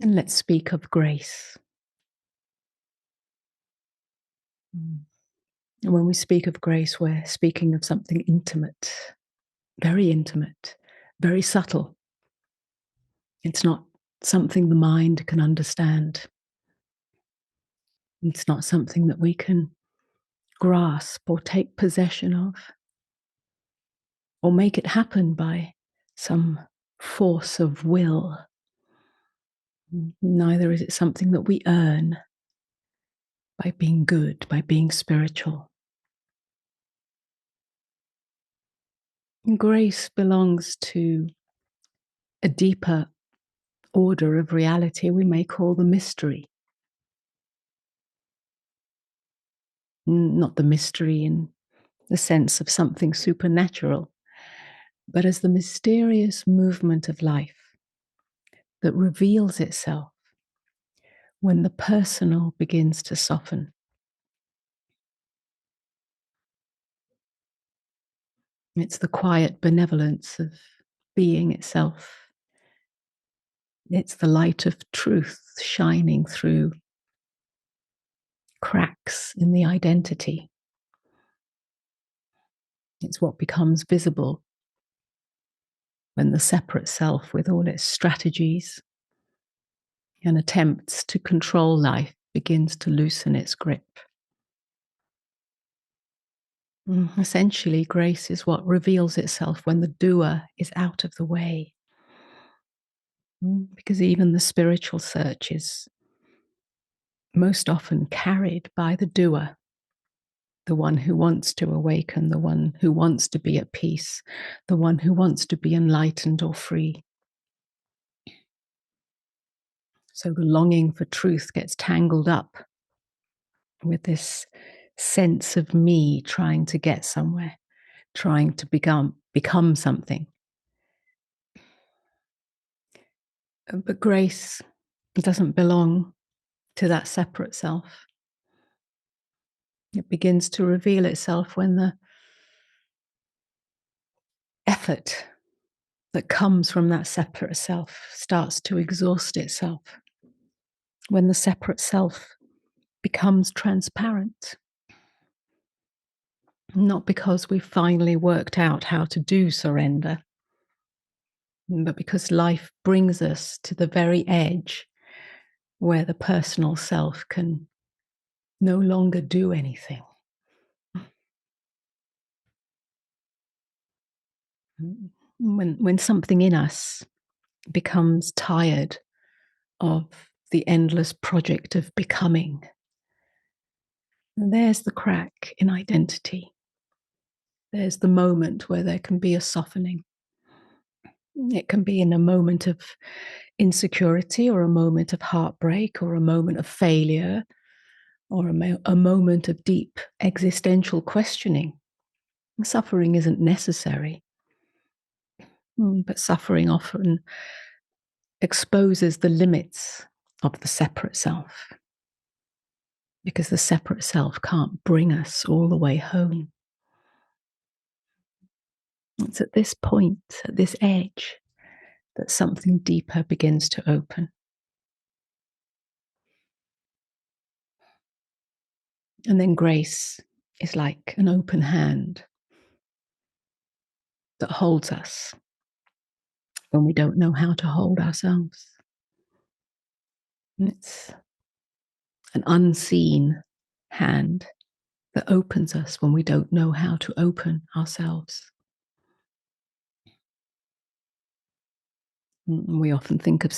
And let's speak of grace. And when we speak of grace, we're speaking of something intimate, very subtle. It's not something the mind can understand. It's not something that we can grasp or take possession of or make it happen by some force of will. Neither is it something that we earn by being good, by being spiritual. Grace belongs to a deeper order of reality we may call the mystery. Not the mystery in the sense of something supernatural, but as the mysterious movement of life that reveals itself when the personal begins to soften. It's the quiet benevolence of being itself. It's the light of truth shining through cracks in the identity. It's what becomes visible when the separate self, with all its strategies and attempts to control life, begins to loosen its grip. Essentially, grace is what reveals itself when the doer is out of the way. Because even the spiritual search is most often carried by the doer, the one who wants to awaken, the one who wants to be at peace, the one who wants to be enlightened or free. So the longing for truth gets tangled up with this sense of me trying to get somewhere, trying to become something. But grace doesn't belong to that separate self. It begins to reveal itself when the effort that comes from that separate self starts to exhaust itself, when the separate self becomes transparent. Not because we've finally worked out how to do surrender, but because life brings us to the very edge where the personal self can no longer do anything. When something in us becomes tired of the endless project of becoming, and there's the crack in identity. There's the moment where there can be a softening. It can be in a moment of insecurity, or a moment of heartbreak, or a moment of failure, or a moment of deep existential questioning. Suffering isn't necessary, but suffering often exposes the limits of the separate self, because the separate self can't bring us all the way home. It's at this point, at this edge, that something deeper begins to open. And then grace is like an open hand that holds us when we don't know how to hold ourselves. And it's an unseen hand that opens us when we don't know how to open ourselves. We often think of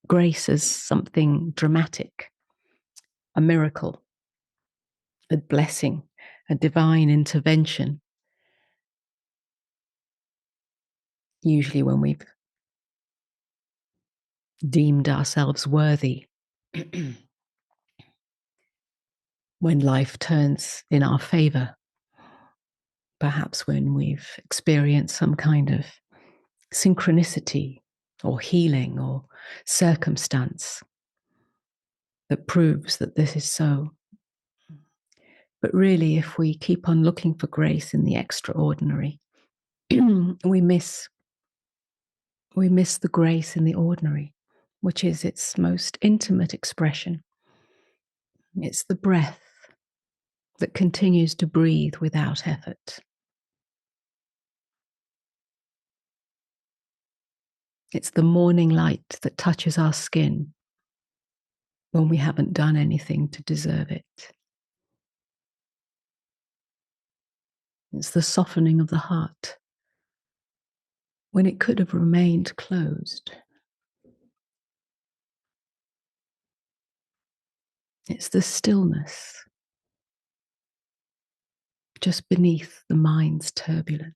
grace as something dramatic, a miracle, a blessing, a divine intervention. Usually when we've deemed ourselves worthy, when life turns in our favor, perhaps when we've experienced some kind of synchronicity or healing or circumstance that proves that this is so. But really, if we keep on looking for grace in the extraordinary, we miss the grace in the ordinary. which is its most intimate expression. It's the breath that continues to breathe without effort. It's the morning light that touches our skin when we haven't done anything to deserve it. It's the softening of the heart when it could have remained closed. It's the stillness just beneath the mind's turbulence.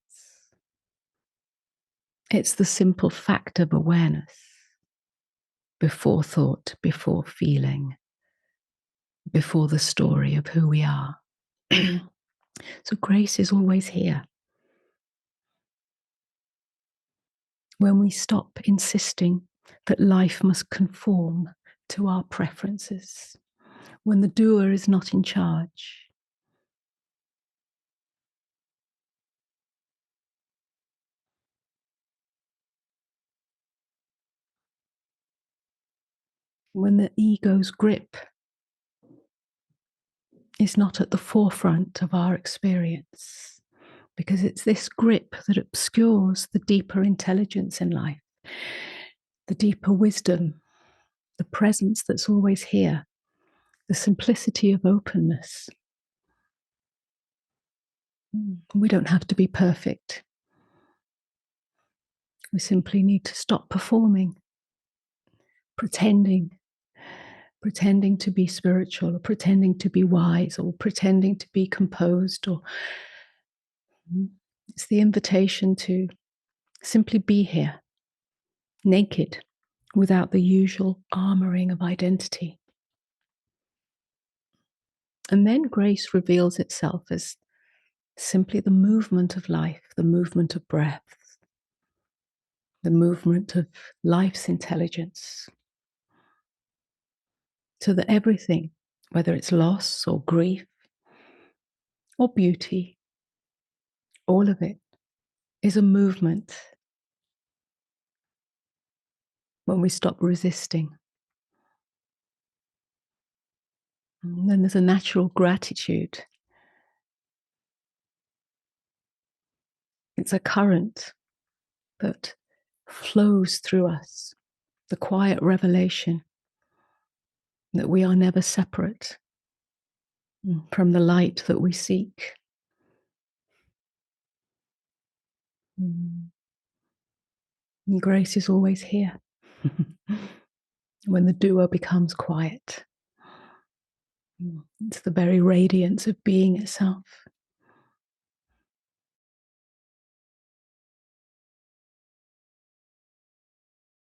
It's the simple fact of awareness, before thought, before feeling, before the story of who we are. So grace is always here. When we stop insisting that life must conform to our preferences, when the doer is not in charge, when the ego's grip is not at the forefront of our experience, because it's this grip that obscures the deeper intelligence in life, the deeper wisdom, the presence that's always here, the simplicity of openness. We don't have to be perfect. We simply need to stop performing, pretending to be spiritual, or pretending to be wise, or pretending to be composed, or it's the invitation to simply be here, naked, without the usual armoring of identity. And then grace reveals itself as simply the movement of life, the movement of breath, the movement of life's intelligence, so that everything, whether it's loss or grief or beauty, all of it is a movement when we stop resisting. And then there's a natural gratitude. It's a current that flows through us, the quiet revelation that we are never separate from the light that we seek. And grace is always here when the doer becomes quiet. It's the very radiance of being itself.